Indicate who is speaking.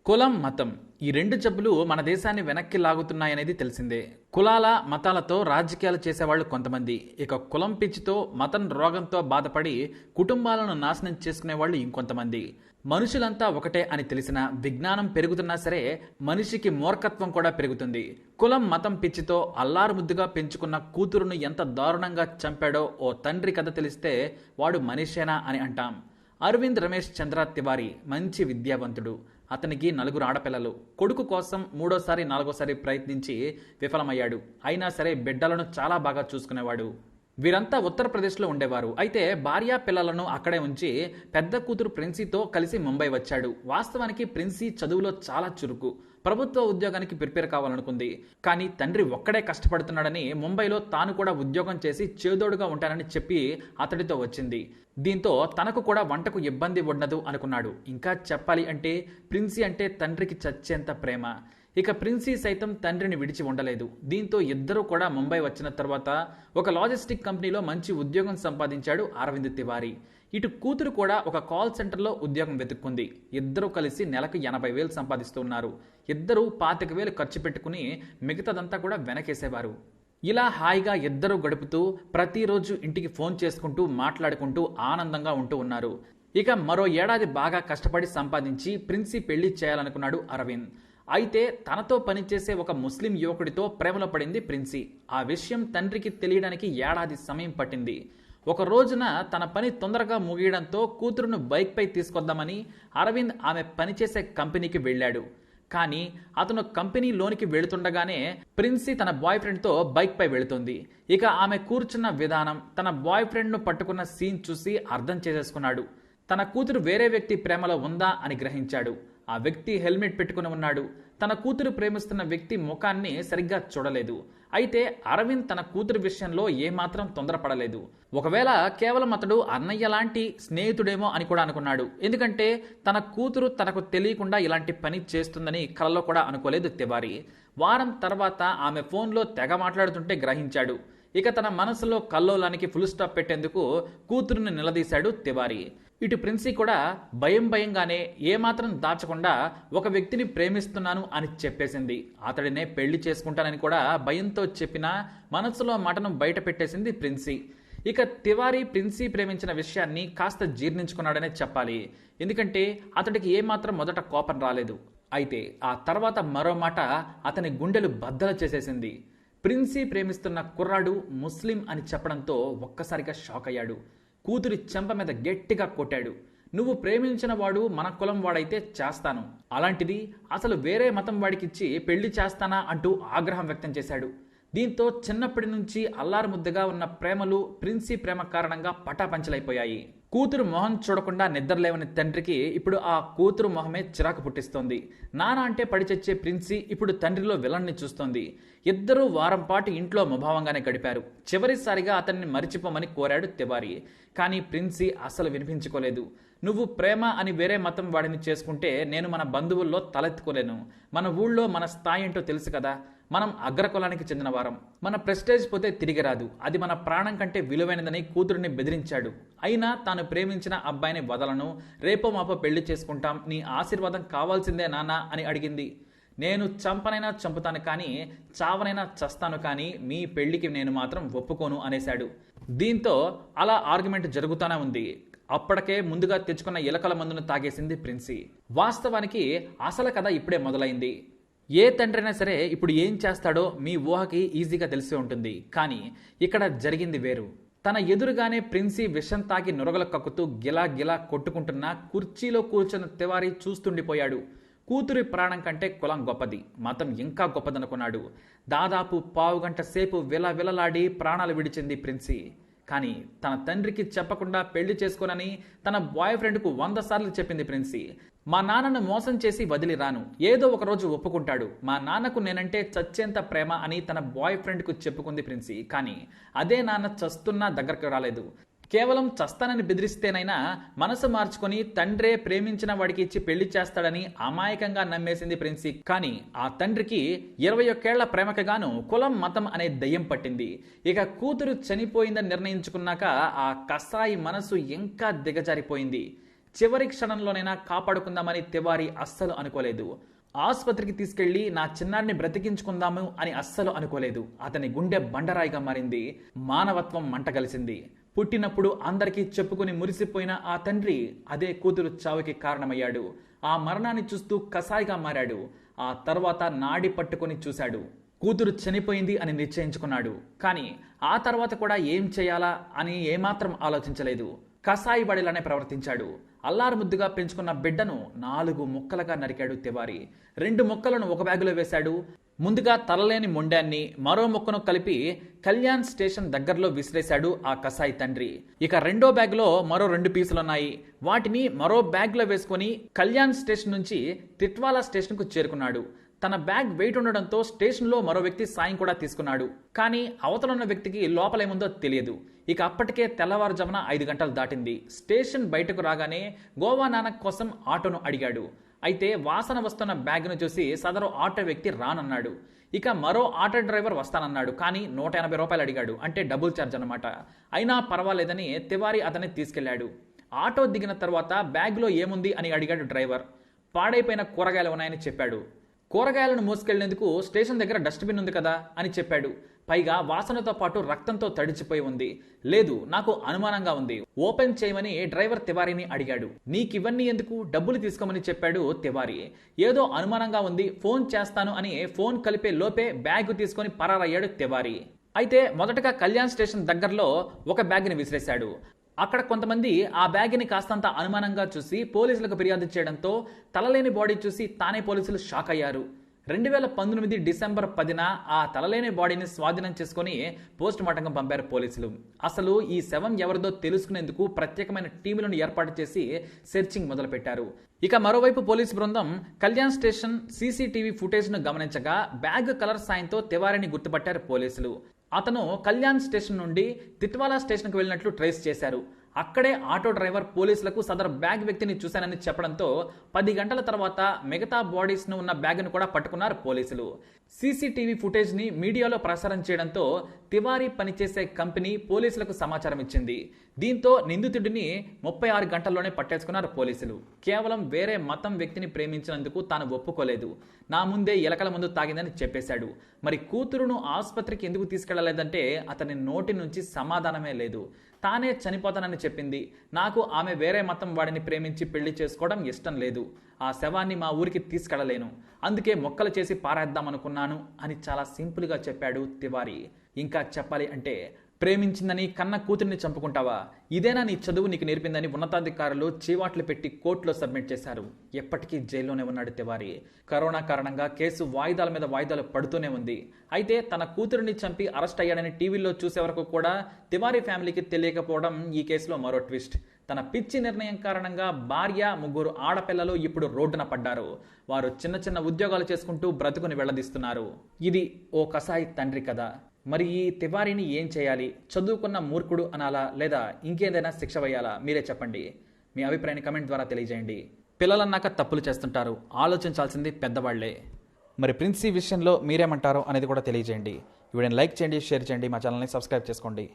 Speaker 1: కులం, మతం ఈ రెండు జబ్బులు మన దేశాన్ని వెనక్కి లాగుతున్నాయనేది తెలిసిందే. కులాల, మతాలతో రాజకీయాలు చేసేవాళ్ళు కొంతమంది, ఇక కులం పిచ్చితో, మతం రోగంతో బాధపడి కుటుంబాలను నాశనం చేసుకునేవాళ్ళు ఇంకొంతమంది. మనుషులంతా ఒకటే అని తెలిసిన విజ్ఞానం పెరుగుతున్నా సరే మనిషికి మూర్ఖత్వం కూడా పెరుగుతుంది. కులం, మతం పిచ్చితో అల్లారు ముద్దుగా పెంచుకున్న కూతురును ఎంత దారుణంగా చంపాడో ఓ తండ్రి కథ తెలిస్తే వాడు మనిషేనా అని అంటాం. అరవింద్ రమేష్ చంద్ర తివారీ మంచి విద్యావంతుడు. అతనికి 4 ఆడపిల్లలు. కొడుకు కోసం 3వ, 4వసారి ప్రయత్నించి విఫలమయ్యాడు. అయినా సరే బిడ్డలను చాలా బాగా చూసుకునేవాడు. వీరంతా ఉత్తరప్రదేశ్లో ఉండేవారు. అయితే భార్య పిల్లలను అక్కడే ఉంచి పెద్ద కూతురు ప్రిన్సీతో కలిసి ముంబై వచ్చాడు. వాస్తవానికి ప్రిన్సీ చదువులో చాలా చురుకు. ప్రభుత్వ ఉద్యోగానికి ప్రిపేర్ కావాలనుకుంది. కానీ తండ్రి ఒక్కడే కష్టపడుతున్నాడని ముంబైలో తాను కూడా ఉద్యోగం చేసి చేదోడుగా ఉంటానని చెప్పి అతడితో వచ్చింది. దీంతో తనకు కూడా వంటకు ఇబ్బంది ఉండదు అనుకున్నాడు. ఇంకా చెప్పాలి అంటే ప్రిన్సీ అంటే తండ్రికి చచ్చేంత ప్రేమ. ఇక ప్రిన్సీ సైతం తండ్రిని విడిచి ఉండలేదు. దీంతో ఇద్దరూ కూడా ముంబై వచ్చిన తర్వాత ఒక లాజిస్టిక్ కంపెనీలో మంచి ఉద్యోగం సంపాదించాడు అరవింద్ తివారీ. ఇటు కూతురు కూడా ఒక కాల్ సెంటర్లో ఉద్యోగం వెతుక్కుంది. ఇద్దరూ కలిసి నెలకు 80,000 సంపాదిస్తున్నారు. ఇద్దరూ 25,000 ఖర్చు పెట్టుకుని మిగతాదంతా కూడా వెనకేసేవారు. ఇలా హాయిగా ఇద్దరూ గడుపుతూ ప్రతిరోజు ఇంటికి ఫోన్ చేసుకుంటూ మాట్లాడుకుంటూ ఆనందంగా ఉంటూ ఉన్నారు. ఇక మరో ఏడాది బాగా కష్టపడి సంపాదించి ప్రిన్సీ పెళ్లి చేయాలనుకున్నాడు అరవింద్. అయితే తనతో పనిచేసే ఒక ముస్లిం యువకుడితో ప్రేమలో పడింది ప్రిన్సీ. ఆ విషయం తండ్రికి తెలియడానికి ఏడాది సమయం పట్టింది. ఒక రోజున తన పని తొందరగా ముగియడంతో కూతురును బైక్పై తీసుకొద్దామని అరవింద్ ఆమె పనిచేసే కంపెనీకి వెళ్ళాడు. కానీ అతను కంపెనీ లోనికి వెళుతుండగానే ప్రిన్సీ తన బాయ్ ఫ్రెండ్తో బైక్పై వెళుతుంది. ఇక ఆమె కూర్చున్న విధానం, తన బాయ్ ఫ్రెండ్ను పట్టుకున్న సీన్ చూసి అర్థం చేసేసుకున్నాడు. తన కూతురు వేరే వ్యక్తి ప్రేమలో ఉందా అని గ్రహించాడు. ఆ వ్యక్తి హెల్మెట్ పెట్టుకుని ఉన్నాడు. తన కూతురు ప్రేమిస్తున్న వ్యక్తి ముఖాన్ని సరిగ్గా చూడలేదు. అయితే అరవింద్ తన కూతురు విషయంలో ఏమాత్రం తొందరపడలేదు. ఒకవేళ కేవలం అతడు అన్నయ్య లాంటి స్నేహితుడేమో అని కూడా అనుకున్నాడు. ఎందుకంటే తన కూతురు తనకు తెలియకుండా ఇలాంటి పని చేస్తుందని కలలో కూడా అనుకోలేదు తివారీ. వారం తర్వాత ఆమె ఫోన్లో తెగ మాట్లాడుతుంటే గ్రహించాడు. ఇక తన మనసులో కల్లోలానికి ఫుల్ స్టాప్ పెట్టేందుకు కూతురుని నిలదీశాడు తివారీ. ఇటు ప్రిన్సీ కూడా భయంగానే ఏమాత్రం దాచకుండా ఒక వ్యక్తిని ప్రేమిస్తున్నాను అని చెప్పేసింది. అతడినే పెళ్లి చేసుకుంటానని కూడా భయంతో చెప్పినా మనసులో మాటను బయట పెట్టేసింది ప్రిన్సీ. ఇక తివారీ ప్రిన్సీ ప్రేమించిన విషయాన్ని కాస్త జీర్ణించుకున్నాడనే చెప్పాలి. ఎందుకంటే అతడికి ఏమాత్రం మొదట కోపం రాలేదు. అయితే ఆ తర్వాత మరో మాట అతని గుండెలు బద్దలు చేసేసింది. ప్రిన్సీ ప్రేమిస్తున్న కుర్రాడు ముస్లిం అని చెప్పడంతో ఒక్కసారిగా షాక్ అయ్యాడు. కూతురి చెంప మీద గట్టిగా కొట్టాడు. నువ్వు ప్రేమించిన వాడు మన కులం వాడైతే చేస్తాను, అలాంటిది అసలు వేరే మతం వాడికిచ్చి పెళ్లి చేస్తానా అంటూ ఆగ్రహం వ్యక్తం చేశాడు. దీంతో చిన్నప్పటి నుంచి అల్లారు ముద్దగా ఉన్న ప్రేమలు ప్రిన్సీ ప్రేమ కారణంగా పటాపంచలైపోయాయి. కూతురు మొహం చూడకుండా నిద్రలేవని తండ్రికి ఇప్పుడు ఆ కూతురు మొహమే చిరాకు పుట్టిస్తోంది. నాన్న అంటే పడిచచ్చే ప్రిన్సీ ఇప్పుడు తండ్రిలో విలన్ని చూస్తోంది. ఇద్దరూ వారం పాటు ఇంట్లో ముభావంగానే గడిపారు. చివరిసారిగా అతన్ని మరిచిపోమని కోరాడు తివారీ. కానీ ప్రిన్సీ అసలు వినిపించుకోలేదు. నువ్వు ప్రేమ అని వేరే మతం వాడిని చేసుకుంటే నేను మన బంధువుల్లో తలెత్తుకోలేను. మన ఊళ్ళో మన స్థాయి ఏంటో తెలుసు కదా. మనం అగ్రకులానికి చెందిన వారం. మన ప్రెస్టేజ్ పోతే తిరిగి రాదు. అది మన ప్రాణం కంటే విలువైనదని కూతురిని బెదిరించాడు. అయినా తాను ప్రేమించిన అబ్బాయిని వదలను, రేపో మాపో పెళ్లి చేసుకుంటాం, నీ ఆశీర్వాదం కావాల్సిందే నాన్న అని అడిగింది. నేను చంపనైనా చంపుతాను కానీ చావనైనా చస్తాను కానీ మీ పెళ్లికి నేను మాత్రం ఒప్పుకోను అనేశాడు. దీంతో అలా ఆర్గ్యుమెంట్ జరుగుతూనే ఉంది. అప్పటికే ముందుగా తెచ్చుకున్న ఎలకల మందును తాగేసింది ప్రిన్సీ. వాస్తవానికి అసలు కథ ఇప్పుడే మొదలైంది. ఏ తండ్రైనా సరే ఇప్పుడు ఏం చేస్తాడో మీ ఊహకి ఈజీగా తెలిసి ఉంటుంది. కానీ ఇక్కడ జరిగింది వేరు. తన ఎదురుగానే ప్రిన్సీ విషం తాగి నురగలు కక్కుతూ గిలా గిలా కొట్టుకుంటున్న కుర్చీలో కూర్చున్న తివారీ చూస్తుండిపోయాడు. కూతురి ప్రాణం కంటే కులం గొప్పది, మతం ఇంకా గొప్పదనుకున్నాడు. దాదాపు పావుగంట సేపు విలవిలలాడి ప్రాణాలు విడిచింది ప్రిన్సీ. కానీ తన తండ్రికి చెప్పకుండా పెళ్లి చేసుకోనని తన బాయ్ ఫ్రెండ్కు 100 సార్లు చెప్పింది ప్రిన్సీ. మా నాన్నను మోసం చేసి వదిలి రాను, ఏదో ఒక రోజు ఒప్పుకుంటాడు, మా నాన్నకు నేనంటే చచ్చేంత ప్రేమ అని తన బాయ్ ఫ్రెండ్కు చెప్పుకుంది ప్రిన్సీ. కానీ అదే నాన్న చస్తున్నా దగ్గరకు రాలేదు. కేవలం చస్తానని బెదిరిస్తేనైనా మనసు మార్చుకొని తండ్రే ప్రేమించిన వాడికి ఇచ్చి పెళ్లి చేస్తాడని అమాయకంగా నమ్మేసింది ప్రిన్సీ. కానీ ఆ తండ్రికి 21 ఏళ్ల ప్రేమకు గాను కులం, మతం అనే దయ్యం పట్టింది. ఇక కూతురు చనిపోయిందని నిర్ణయించుకున్నాక ఆ కసాయి మనసు ఇంకా దిగజారిపోయింది. చివరి క్షణంలోనైనా కాపాడుకుందామని తివారీ అస్సలు అనుకోలేదు. ఆసుపత్రికి తీసుకెళ్లి నా చిన్నారిని బ్రతికించుకుందాము అని అస్సలు అనుకోలేదు. అతని గుండె బండరాయిగా మారింది. మానవత్వం మంటగలిసింది. పుట్టినప్పుడు అందరికీ చెప్పుకుని మురిసిపోయిన ఆ తండ్రి అదే కూతురు చావుకి కారణమయ్యాడు. ఆ మరణాన్ని చూస్తూ కసాయిగా మారాడు. ఆ తర్వాత నాడి పట్టుకొని చూశాడు. కూతురు చనిపోయింది అని నిశ్చయించుకున్నాడు. కానీ ఆ తర్వాత కూడా ఏం చేయాలా అని ఏమాత్రం ఆలోచించలేదు. కసాయి బడిలానే ప్రవర్తించాడు. అల్లారు ముద్దుగా పెంచుకున్న బిడ్డను 4 ముక్కలుగా నరికాడు తివారీ. 2 ముక్కలను ఒక బ్యాగులో వేశాడు. ముందుగా తలలేని మొండాన్ని మరో ముక్కను కలిపి కళ్యాణ్ స్టేషన్ దగ్గరలో విసిరేశాడు ఆ కసాయి తండ్రి. ఇక రెండో బ్యాగ్లో మరో 2 పీసులున్నాయి. వాటిని మరో బ్యాగ్లో వేసుకొని కళ్యాణ్ స్టేషన్ నుంచి తిట్వాలా స్టేషన్కు చేరుకున్నాడు. తన బ్యాగ్ వెయిట్ ఉండడంతో స్టేషన్లో మరో వ్యక్తి సాయం కూడా తీసుకున్నాడు. కానీ అవతలున్న వ్యక్తికి లోపలేముందో తెలియదు. ఇక అప్పటికే తెల్లవారుజామున 5 గంటలు దాటింది. స్టేషన్ బయటకు రాగానే గోవా నానక్ కోసం ఆటోను అడిగాడు. అయితే వాసన వస్తున్న బ్యాగ్ను చూసి సదరు ఆటో వ్యక్తి రానన్నాడు. ఇక మరో ఆటో డ్రైవర్ వస్తానన్నాడు. కానీ 180 రూపాయలు అడిగాడు. అంటే డబుల్ ఛార్జ్ అనమాట. అయినా పర్వాలేదని తివారీ అతన్ని తీసుకెళ్లాడు. ఆటో దిగిన తర్వాత బ్యాగ్లో ఏముంది అని అడిగాడు డ్రైవర్. పాడైపోయిన కూరగాయలు ఉన్నాయని చెప్పాడు. కూరగాయలను మోసుకెళ్లేందుకు స్టేషన్ దగ్గర డస్ట్బిన్ ఉంది కదా అని చెప్పాడు. పైగా వాసనతో పాటు రక్తంతో తడిచిపోయి ఉంది. లేదు, నాకు అనుమానంగా ఉంది, ఓపెన్ చేయమని డ్రైవర్ తివారీని అడిగాడు. నీకివన్నీ ఎందుకు, డబ్బులు తీసుకోమని చెప్పాడు తివారీ. ఏదో అనుమానంగా ఉంది, ఫోన్ చేస్తాను అని ఫోన్ కలిపే లోపే బ్యాగ్ తీసుకొని పరారయ్యాడు తివారీ. అయితే మొదటగా కళ్యాణ్ స్టేషన్ దగ్గరలో ఒక బ్యాగ్ని విసిరేశాడు. అక్కడ కొంతమంది ఆ బ్యాగ్ని కాస్తంత అనుమానంగా చూసి పోలీసులకు ఫిర్యాదు చేయడంతో తలలేని బాడీ చూసి తానే పోలీసులు షాక్ అయ్యారు. 2019 డిసెంబర్ 10న ఆ తలలేని బాడీని స్వాధీనం చేసుకుని పోస్ట్ మార్టంగా పంపారు పోలీసులు. అసలు ఈ శవం ఎవరిదో తెలుసుకునేందుకు ప్రత్యేకమైన టీములను ఏర్పాటు చేసి సెర్చింగ్ మొదలుపెట్టారు. ఇక మరోవైపు పోలీసు బృందం కళ్యాణ్ స్టేషన్ సీసీటీవీ ఫుటేజ్ను గమనించగా బ్యాగ్ కలర్ సాయంతో తివారీని గుర్తుపట్టారు పోలీసులు. అతను కళ్యాణ్ స్టేషన్ నుండి తిట్వాలా స్టేషన్కు వెళ్ళినట్లు ట్రేస్ చేశారు. అక్కడే ఆటో డ్రైవర్ పోలీసులకు సదరు బ్యాగ్ వ్యక్తిని చూశానని చెప్పడంతో 10 గంటల తర్వాత మిగతా బాడీస్ను ఉన్న బ్యాగ్ను కూడా పట్టుకున్నారు పోలీసులు. సీసీటీవీ ఫుటేజ్ని మీడియాలో ప్రసారం చేయడంతో తివారీ పనిచేసే కంపెనీ పోలీసులకు సమాచారం ఇచ్చింది. దీంతో నిందితుడిని 36 గంటల్లోనే పట్టేసుకున్నారు పోలీసులు. కేవలం వేరే మతం వ్యక్తిని ప్రేమించినందుకు తాను ఒప్పుకోలేదు, నా ముందే ఎలకల ముందు తాగిందని చెప్పేశాడు. మరి కూతురును ఆసుపత్రికి ఎందుకు తీసుకెళ్లలేదంటే అతని నోటి నుంచి సమాధానమే లేదు. తానే చనిపోతానని చెప్పింది. నాకు ఆమె వేరే మతం వాడిని ప్రేమించి పెళ్లి చేసుకోవడం ఇష్టం లేదు. ఆ శవాన్ని మా ఊరికి తీసుకెళ్లలేను, అందుకే మొక్కలు చేసి పారేద్దామనుకున్నాను అని చాలా సింపుల్గా చెప్పాడు తివారీ. ఇంకా చెప్పాలి అంటే, ప్రేమించిందని కన్న కూతురిని చంపుకుంటావా, ఇదేనా నీ చదువు నీకు నేర్పిందని ఉన్నతాధికారులు చీవాట్లు పెట్టి కోర్టులో సబ్మిట్ చేశారు. ఎప్పటికీ జైల్లోనే ఉన్నాడు తివారీ. కరోనా కారణంగా కేసు వాయిదాల మీద వాయిదాలు పడుతూనే ఉంది. అయితే తన కూతురిని చంపి అరెస్ట్ అయ్యాడని టీవీలో చూసే వరకు కూడా తివారీ ఫ్యామిలీకి తెలియకపోవడం ఈ కేసులో మరో ట్విస్ట్. తన పిచ్చి నిర్ణయం కారణంగా భార్య, 3 ఆడపిల్లలు ఇప్పుడు రోడ్డున పడ్డారు. వారు చిన్న చిన్న ఉద్యోగాలు చేసుకుంటూ బ్రతుకుని వెళ్లదీస్తున్నారు. ఇది ఓ కసాయి తండ్రి కథ. మరి ఈ తివారీని ఏం చేయాలి? చదువుకున్న మూర్ఖుడు అనాలా, లేదా ఇంకేదైనా శిక్ష వేయాలా? మీరే చెప్పండి. మీ అభిప్రాయాన్ని కమెంట్ ద్వారా తెలియజేయండి. పిల్లలన్నాక తప్పులు చేస్తుంటారు, ఆలోచించాల్సింది పెద్దవాళ్లే. మరి ప్రిన్సీ విషయంలో మీరేమంటారో అనేది కూడా తెలియజేయండి. వీడియోని లైక్ చేయండి, షేర్ చేయండి, మా ఛానల్ని సబ్స్క్రైబ్ చేసుకోండి.